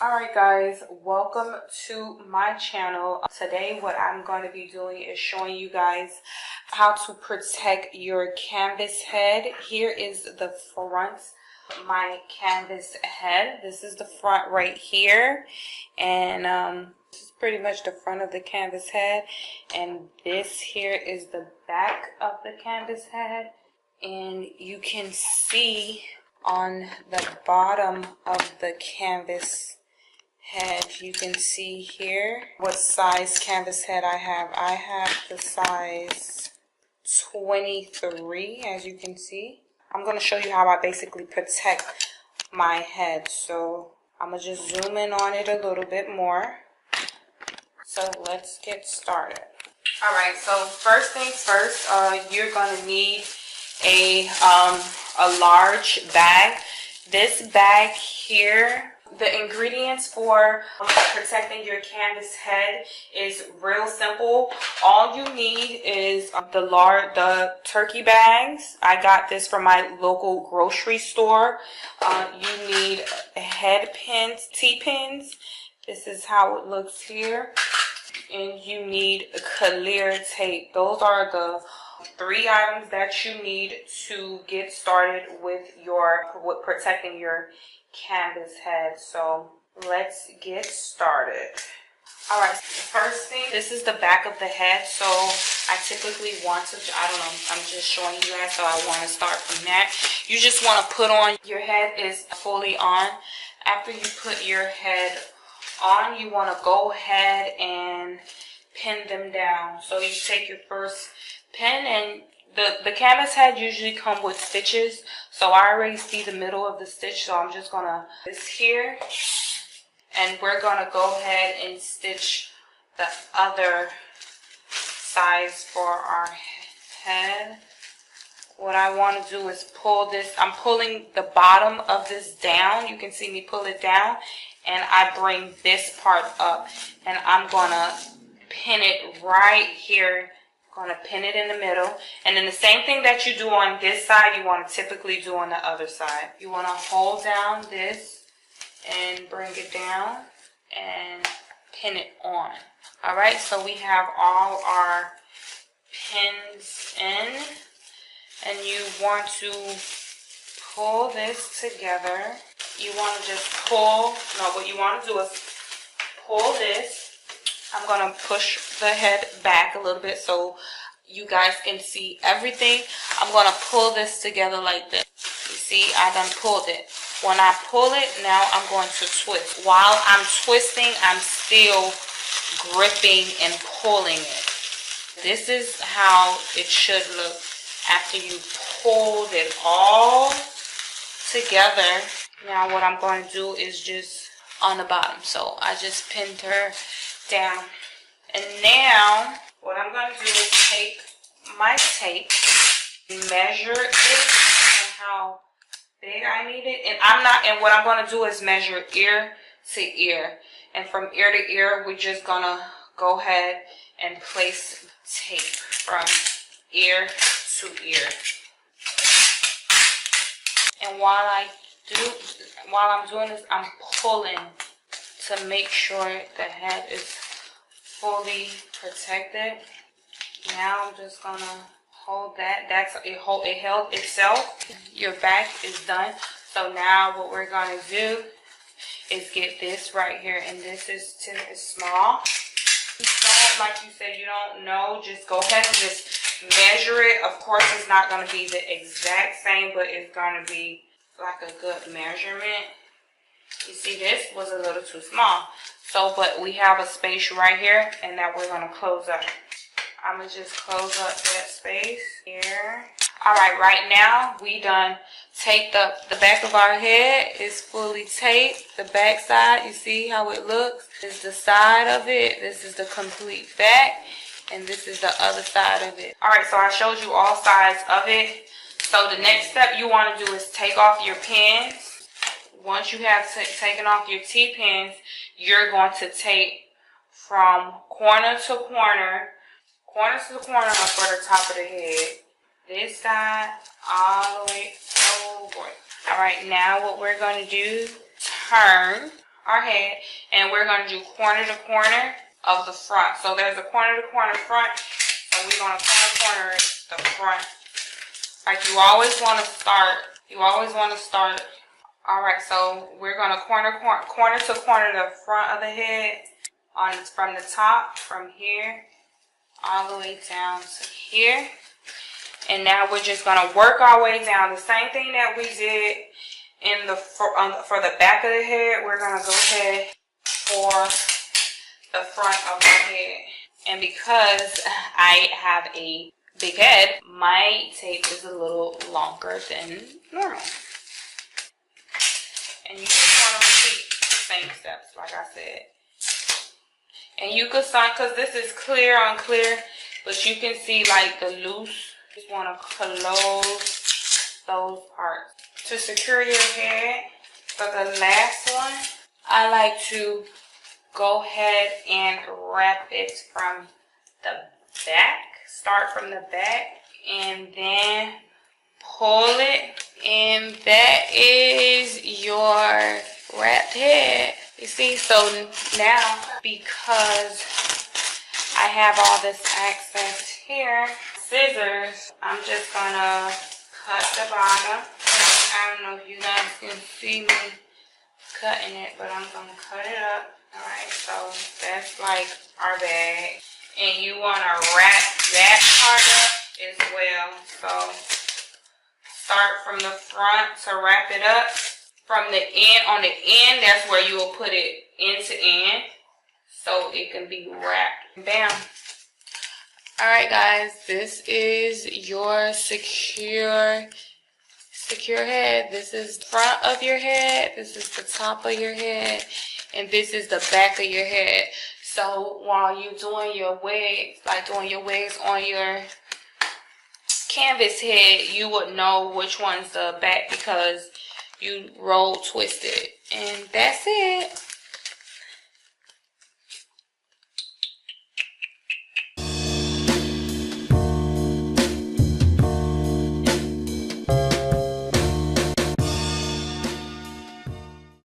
Alright guys, welcome to my channel. Today what I'm going to be doing is showing you guys how to protect your canvas head. Here is the front of my canvas head. This is the front right here, and this is pretty much the front of the canvas head, and this here is the back of the canvas head. And you can see on the bottom of the canvas head, you can see here what size canvas head I have. I have the size 23, as you can see. I'm going to show you how I basically protect my head. So I'm going to just zoom in on it a little bit more. So let's get started. Alright, so first things first, you're going to need a large bag. This bag here, the ingredients for protecting your canvas head is real simple. All you need is the turkey bags. I got this from my local grocery store. You need head pins, T-pins. This is how it looks here. And you need clear tape. Those are the 3 items that you need to get started with protecting your canvas head. So let's get started. Alright, the first thing, this is the back of the head. So I typically want to, I'm just showing you guys, so I want to start from that. You just want to put on, your head is fully on. After you put your head on, you want to go ahead and pin them down. So you take your first pin, and the canvas head usually come with stitches, so I already see the middle of the stitch, so I'm just gonna this here, and we're gonna go ahead and stitch the other sides for our head. What I want to do is pull this. I'm pulling the bottom of this down. You can see me pull it down, and I bring this part up, and I'm gonna pin it right here. Going to pin it in the middle, and then the same thing that you do on this side, you want to typically do on the other side. You want to hold down this and bring it down and pin it on. Alright, so we have all our pins in, and you want to pull this together. You want to just pull, no, what you want to do is pull this. I'm going to push the head back a little bit so you guys can see everything. I'm going to pull this together like this. You see, I done pulled it. When I pull it, now I'm going to twist. While I'm twisting, I'm still gripping and pulling it. This is how it should look after you pulled it all together. Now what I'm going to do is just on the bottom. So I just pinned her down, and now what I'm going to do is take my tape, measure it and how big I need it, and what I'm going to do is measure ear to ear, and from ear to ear we're just going to go ahead and place tape from ear to ear. And while I'm doing this, I'm pulling to make sure the head is fully protected. Now I'm just gonna hold that. It held itself. Your back is done. So now what we're gonna do is get this right here, and this is small. Like you said, you don't know, just go ahead and just measure it. Of course, it's not gonna be the exact same, but it's gonna be like a good measurement. You see, this was a little too small. So, but we have a space right here, and now we're going to close up. I'm going to just close up that space here. Alright, right now, we done taped up the back of our head. Is fully taped. The back side, you see how it looks? This is the side of it. This is the complete back. And this is the other side of it. Alright, so I showed you all sides of it. So the next step you want to do is take off your pins. Once you have taken off your T-pins, you're going to tape from corner to corner for the top of the head. This side all the way. Oh boy. Alright, now what we're going to do, turn our head, and we're going to do corner to corner of the front. So there's a corner to corner front, so we're going to corner the front. Like you always want to start. You always want to start. All right, so we're going to corner to corner the front of the head from the top, from here all the way down to here. And now we're just going to work our way down. The same thing that we did in the for the back of the head, we're going to go ahead for the front of my head. And because I have a big head, my tape is a little longer than normal. And you just want to repeat the same steps, like I said. And you could sign, because this is clear on clear, but you can see like the loose. Just want to close those parts. To secure your head, for the last one, I like to go ahead and wrap it from the back. Start from the back and then pull it. And that is your wrapped head. You see, so now because I have all this excess here, scissors, I'm just gonna cut the bottom. I don't know if you guys can see me cutting it, but I'm gonna cut it up. Alright, so that's like our bag. And you wanna wrap that part up as well. So start from the front to wrap it up. From the end, on the end, that's where you will put it end to end, so it can be wrapped. Bam. Alright guys, this is your secure head. This is the front of your head, this is the top of your head, and this is the back of your head. So while you're doing your wigs, like doing your wigs on your canvas head, you would know which one's the back because you roll twisted. And that's it.